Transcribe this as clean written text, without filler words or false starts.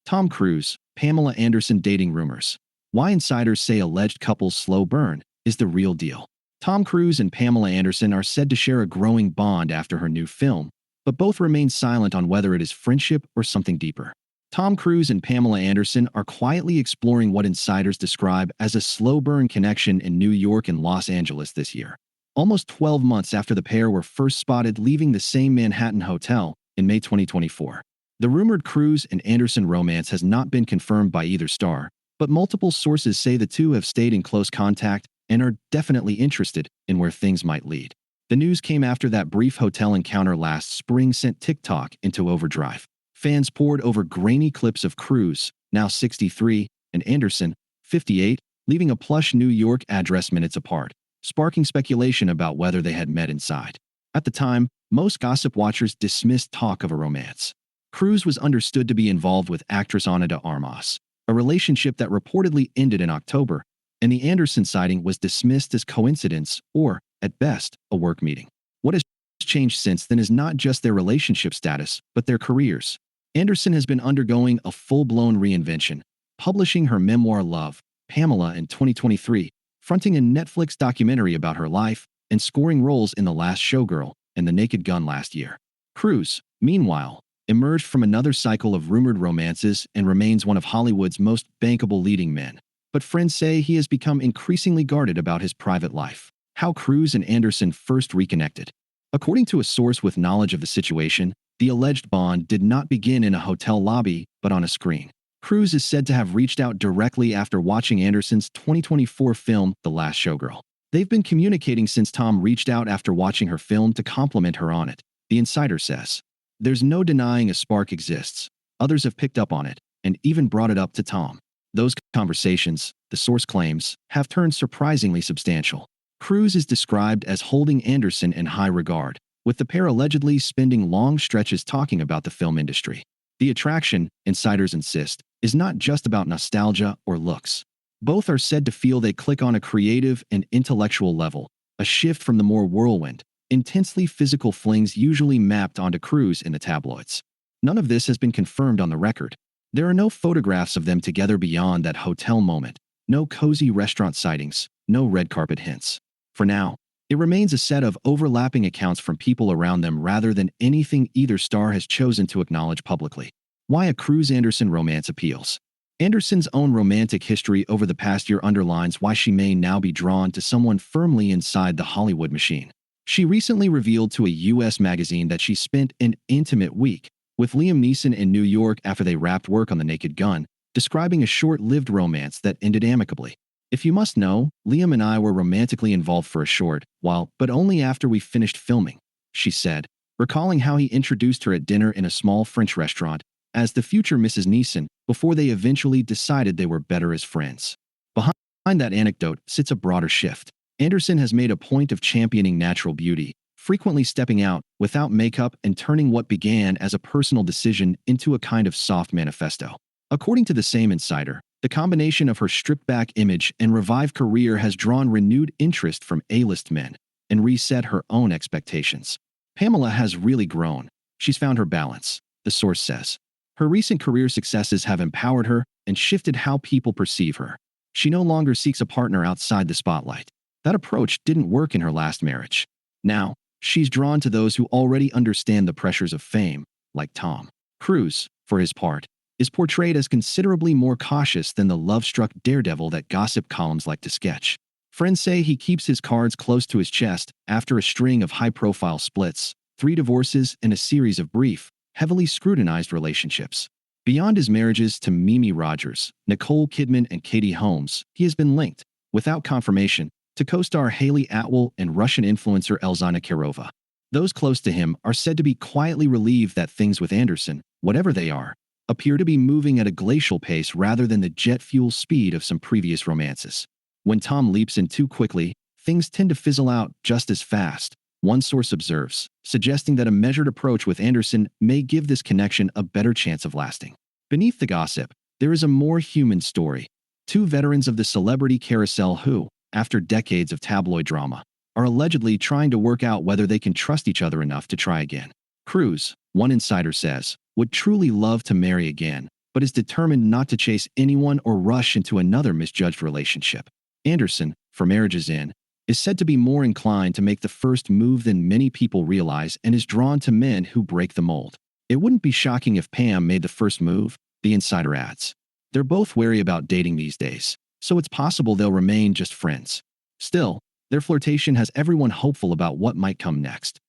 Tom Cruise, Pamela Anderson dating rumors. Why insiders say alleged couple's slow burn is the real deal. Tom Cruise and Pamela Anderson are said to share a growing bond after her new film, but both remain silent on whether it is friendship or something deeper. Tom Cruise and Pamela Anderson are quietly exploring what insiders describe as a slow burn connection in New York and Los Angeles this year, almost 12 months after the pair were first spotted leaving the same Manhattan hotel in May 2024. The rumored Cruise and Anderson romance has not been confirmed by either star, but multiple sources say the two have stayed in close contact and are definitely interested in where things might lead. The news came after that brief hotel encounter last spring sent TikTok into overdrive. Fans poured over grainy clips of Cruise, now 63, and Anderson, 58, leaving a plush New York address minutes apart, sparking speculation about whether they had met inside. At the time, most gossip watchers dismissed talk of a romance. Cruise was understood to be involved with actress Ana de Armas, a relationship that reportedly ended in October, and the Anderson sighting was dismissed as coincidence or, at best, a work meeting. What has changed since then is not just their relationship status, but their careers. Anderson has been undergoing a full-blown reinvention, publishing her memoir Love, Pamela in 2023, fronting a Netflix documentary about her life, and scoring roles in The Last Showgirl and The Naked Gun last year. Cruise, meanwhile, emerged from another cycle of rumored romances and remains one of Hollywood's most bankable leading men. But friends say he has become increasingly guarded about his private life. How Cruise and Anderson first reconnected. According to a source with knowledge of the situation, the alleged bond did not begin in a hotel lobby, but on a screen. Cruise is said to have reached out directly after watching Anderson's 2024 film, The Last Showgirl. They've been communicating since Tom reached out after watching her film to compliment her on it, the insider says. There's no denying a spark exists. Others have picked up on it, and even brought it up to Tom. Those conversations, the source claims, have turned surprisingly substantial. Cruise is described as holding Anderson in high regard, with the pair allegedly spending long stretches talking about the film industry. The attraction, insiders insist, is not just about nostalgia or looks. Both are said to feel they click on a creative and intellectual level, a shift from the more whirlwind, intensely physical flings usually mapped onto Cruise in the tabloids. None of this has been confirmed on the record. There are no photographs of them together beyond that hotel moment, no cozy restaurant sightings, no red carpet hints. For now, it remains a set of overlapping accounts from people around them rather than anything either star has chosen to acknowledge publicly. Why a Cruise-Anderson romance appeals. Anderson's own romantic history over the past year underlines why she may now be drawn to someone firmly inside the Hollywood machine. She recently revealed to a U.S. magazine that she spent an intimate week with Liam Neeson in New York after they wrapped work on The Naked Gun, describing a short-lived romance that ended amicably. If you must know, Liam and I were romantically involved for a short while, but only after we finished filming, she said, recalling how he introduced her at dinner in a small French restaurant as the future Mrs. Neeson before they eventually decided they were better as friends. Behind that anecdote sits a broader shift. Anderson has made a point of championing natural beauty, frequently stepping out without makeup and turning what began as a personal decision into a kind of soft manifesto. According to the same insider, the combination of her stripped-back image and revived career has drawn renewed interest from A-list men and reset her own expectations. Pamela has really grown. She's found her balance, the source says. Her recent career successes have empowered her and shifted how people perceive her. She no longer seeks a partner outside the spotlight. That approach didn't work in her last marriage. Now, she's drawn to those who already understand the pressures of fame, like Tom. Cruise, for his part, is portrayed as considerably more cautious than the love-struck daredevil that gossip columns like to sketch. Friends say he keeps his cards close to his chest after a string of high-profile splits, 3 divorces, and a series of brief, heavily scrutinized relationships. Beyond his marriages to Mimi Rogers, Nicole Kidman, and Katie Holmes, he has been linked, without confirmation, to co-star Haley Atwell and Russian influencer Elzana Kirova. Those close to him are said to be quietly relieved that things with Anderson, whatever they are, appear to be moving at a glacial pace rather than the jet fuel speed of some previous romances. When Tom leaps in too quickly, things tend to fizzle out just as fast, one source observes, suggesting that a measured approach with Anderson may give this connection a better chance of lasting. Beneath the gossip, there is a more human story. 2 veterans of the celebrity carousel who, after decades of tabloid drama, are allegedly trying to work out whether they can trust each other enough to try again. Cruise, one insider says, would truly love to marry again, but is determined not to chase anyone or rush into another misjudged relationship. Anderson, for Marriages In, is said to be more inclined to make the first move than many people realize and is drawn to men who break the mold. It wouldn't be shocking if Pam made the first move, the insider adds. They're both wary about dating these days, so it's possible they'll remain just friends. Still, their flirtation has everyone hopeful about what might come next.